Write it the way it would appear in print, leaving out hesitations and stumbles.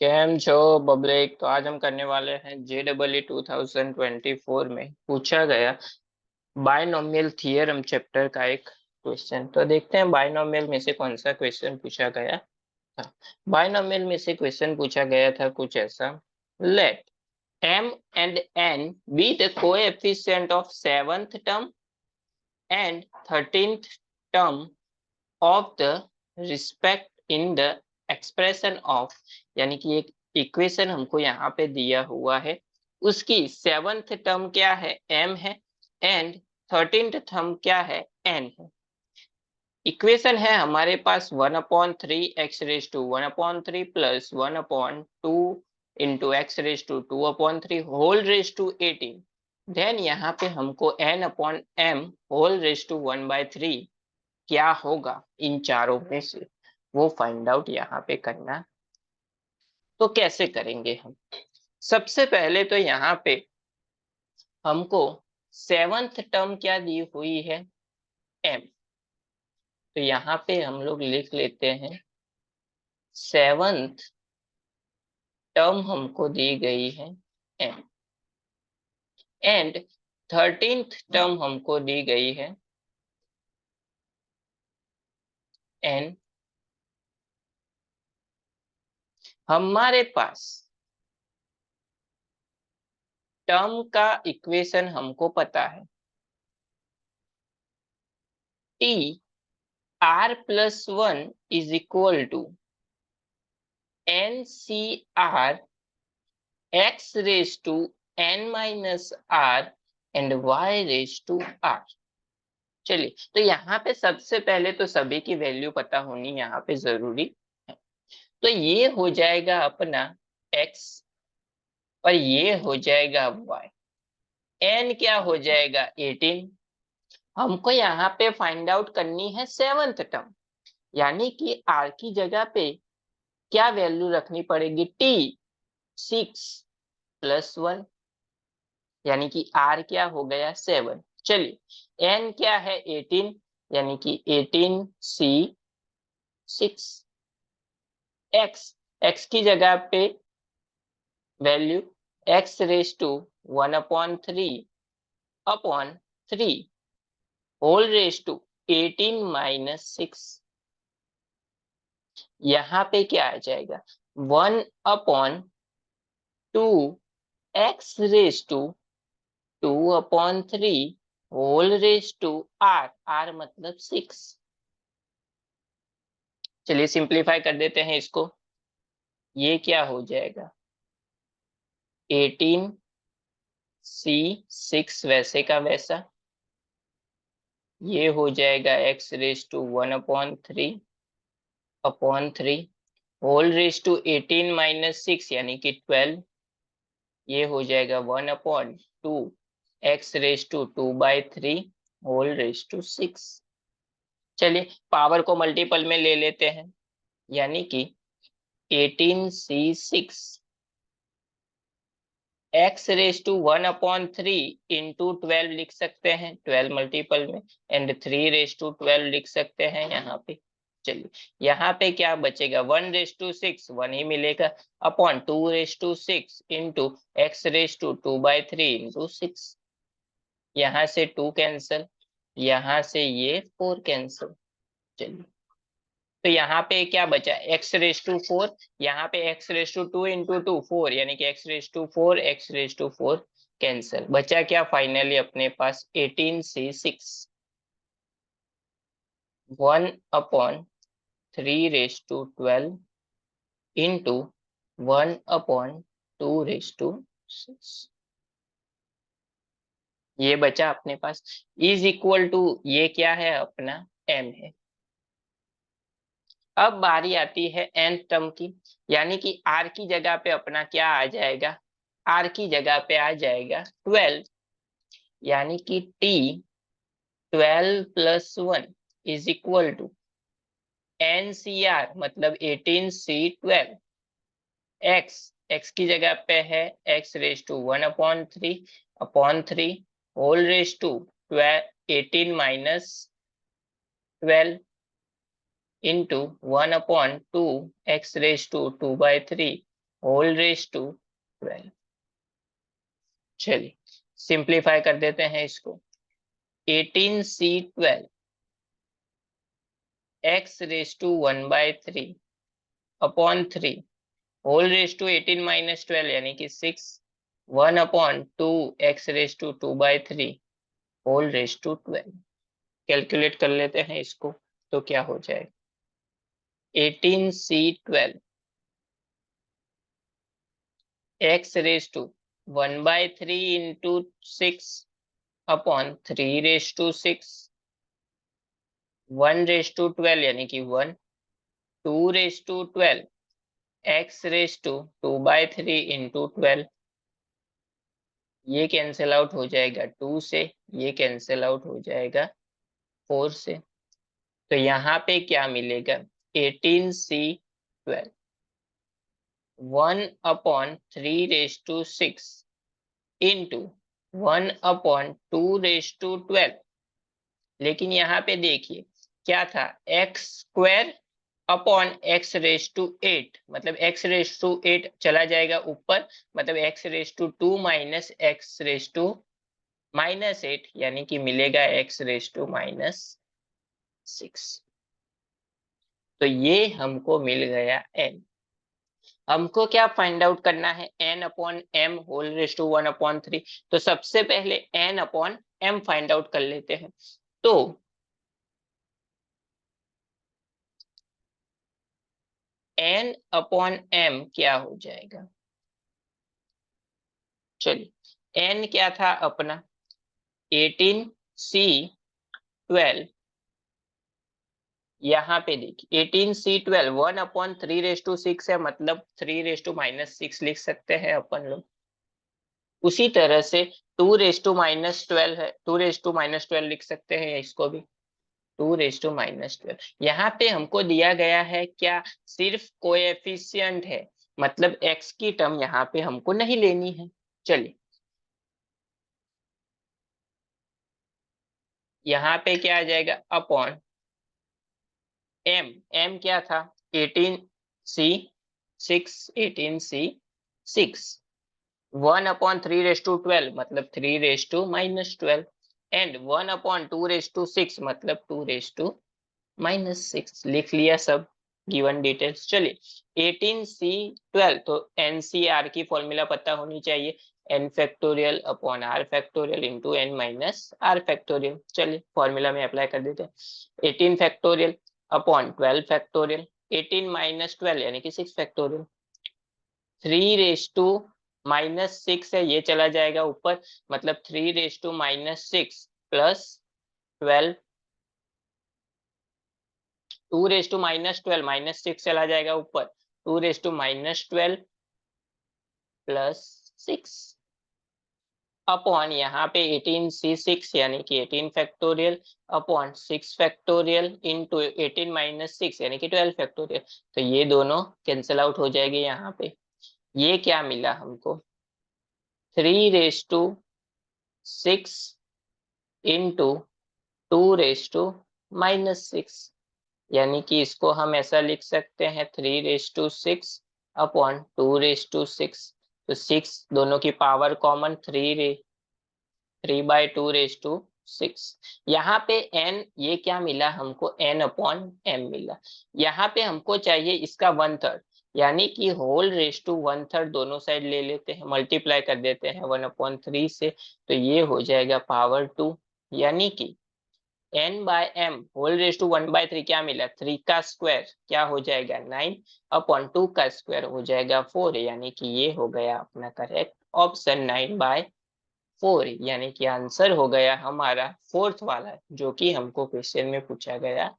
Cam जो public. तो आज हम करने वाले हैं JEE 2024 में पूछा गया बायनोमियल थियरम चैप्टर का एक क्वेश्चन। तो देखते हैं बायनोमियल में से कौन सा क्वेश्चन पूछा गया था। बायनोमियल में से क्वेश्चन पूछा गया था कुछ ऐसा। Let m and n be the coefficient of seventh term and 13th term of the respect in the expression of, यानी कि एक इक्वेशन हमको यहाँ पे दिया हुआ है, उसकी सेवंथ टर्म क्या है m है एंड 13th टर्म क्या है n है। इक्वेशन है हमारे पास 1/3 x⁻⁻³ plus 1/2 into x⁻²/3 whole raise to 18। Then यहाँ पे हमको n/m होल रेज टू 1/3 क्या होगा इन चारों में से वो फाइंड आउट यहाँ पे करना। तो कैसे करेंगे हम? सबसे पहले तो यहाँ पे हमको सेवंथ टर्म क्या दी हुई है m। तो यहाँ पे हम लोग लिख लेते हैं सेवंथ टर्म हमको दी गई है m एंड 13th टर्म हमको दी गई है n। हमारे पास टर्म का इक्वेशन हमको पता है t r+1 is equal to NCR x raise to n-r and y raise to r। चलिए, तो यहाँ पे सबसे पहले तो सभी की वैल्यू पता होनी यहाँ पे जरूरी है। तो ये हो जाएगा अपना x और ये हो जाएगा y। n क्या हो जाएगा 18। हमको यहाँ पे फाइंड आउट करनी है सेवंथ टर्म, यानी कि r की जगह पे क्या वैल्यू रखनी पड़ेगी t 6+1, यानी कि r क्या हो गया 7। चलिए, n क्या है 18, यानी कि 18c6। x की जगह पे value x⁻⁻3 whole raise to 18-6। यहाँ पे क्या आ जाएगा 1/2 x⁻²/3 whole raise to r मतलब 6। चलिए सिंप्लीफाई कर देते हैं इसको। ये क्या हो जाएगा 18c6 वैसे का वैसा, ये हो जाएगा x⁻⁻3 होल रेज टू 18-6 यानी कि 12। ये हो जाएगा 1/2 x⁻²/3 होल रेज टू 6। चलिए पावर को मल्टीपल में ले लेते हैं, यानी कि 18c6 x⁻⁻3 इंटू 12 लिख सकते हैं, 12 मल्टीपल में, एंड 3⁻12 लिख सकते हैं यहाँ पे। चलिए यहाँ पे क्या बचेगा 1⁻6 1 ही मिलेगा अपॉन 2⁻6 इंटू x⁻2/3 इंटू 6। यहाँ से 2 कैंसल, यहाँ से ये 4 कैंसल। चलिए, तो यहाँ पे क्या बचा x⁻4, यहाँ पे x⁻2 इंटू 2 4, यानी कि x⁻4 x⁻4 कैंसल। बचा क्या फाइनली अपने पास 18c6 1/3⁻12 इंटू 1/2�6। ये बचा अपने पास इज इक्वल टू, ये क्या है अपना m है। अब बारी आती है n टर्म की, यानी कि r की जगह पे अपना क्या आ जाएगा, r की जगह पे आ जाएगा 12, यानी कि t 12+1 is equal to NCR मतलब 18c12। x की जगह पे है x⁻⁻1/3 whole raise to 18-12 into 1/2 x⁻2/3 whole raise to 12। चलिए सिंप्लीफाई कर देते हैं इसको। 18C12 x raise to 1/3 upon 3 whole raise to 18 - 12 यानी कि 6 1/2 x raise to 2/3 whole raise to 12। Calculate कर लेते हैं इसको तो क्या हो जाएगा। 18C12 x raise to 1/3 into 6 upon 3 raise to 6 1 raise to 12 यानी कि 1 2 raise to 12 x raise to 2/3 into 12। ये कैंसिल आउट हो जाएगा 2 से, ये कैंसिल आउट हो जाएगा 4 से। तो यहाँ पे क्या मिलेगा 18C12 1/3 raise to 6 into 1/2 raise to 12। लेकिन यहाँ पे देखिए क्या था x² upon x raise to 8 मतलब x रेज टू 8 चला जाएगा ऊपर, मतलब x raise to 2 minus x raise to -8 यानी कि मिलेगा x रेज टू -6। तो ये हमको मिल गया n। हमको क्या फाइंड आउट करना है n/m होल रेज टू 1/3। तो सबसे पहले n/m फाइंड आउट कर लेते हैं। तो n/m क्या हो जाएगा। चलिए n क्या था अपना 18C12। यहाँ पे देखिए 18C12 1/3 रेज टू 6 है, मतलब 3 रेज टू -6 लिख सकते हैं अपन लोग। उसी तरह से 2 रेज टू -12 है, 2 रेज टू -12 लिख सकते हैं इसको भी 2 रेज टू -12। यहाँ पे हमको दिया गया है क्या, सिर्फ कोएफिशिएंट है, मतलब x की टर्म यहाँ पे हमको नहीं लेनी है। चलिए यहाँ पे क्या आ जाएगा अपॉन m क्या था 18C6 1/3 रेज टू 12 मतलब 3 raise to -12 and 1/2 raise to 6 मतलब 2 रेज टू -6 लिख लिया सब गिवन डिटेल्स। चलिए 18C12 तो NCR की फॉर्मूला पता होनी चाहिए, n⁻r⁻⁴ इंटू n−r⁻। चलिए फॉर्मूला में अप्लाई कर देते हैं 18 अपॉन 12 18 - 12 यानी कि 6। 3 रेज टू -6 है, ये चला जाएगा ऊपर, मतलब 3 raise to -6 plus 12 2 raise to -12 -6 चला जाएगा ऊपर, 2 रेज टू -12 प्लस 6 अपॉन यहाँ पे 18C6 यानी कि 18 अपॉन 6 इंटू 18 - 6 यानी कि 12। तो ये दोनों कैंसिल आउट हो जाएंगे यहाँ पे। ये क्या मिला हमको 3 raise to 6 into 2 raise to -6 यानी कि इसको हम ऐसा लिख सकते हैं 3 raise to 6 upon 2 raise to 6। तो 6 दोनों की पावर कॉमन 3/2 रेज टू 6। यहाँ पे n ये क्या मिला हमको n/m मिला। यहाँ पे हमको चाहिए इसका 1/3 यानी कि होल रेज टू 1/3 दोनों साइड ले लेते हैं, मल्टीप्लाई कर देते हैं 1/3 से। तो ये हो जाएगा पावर 2 यानी कि n/m होल रेज टू 1/3 क्या मिला 3 का स्क्वायर क्या हो जाएगा 9 अपॉन 2 का स्क्वायर हो जाएगा 4 यानी कि ये हो गया अपना करेक्ट ऑप्शन 9/4 यानी कि आंसर हो गया हमारा फोर्थ वाला जो कि हमको क्वेश्चन में पूछा गया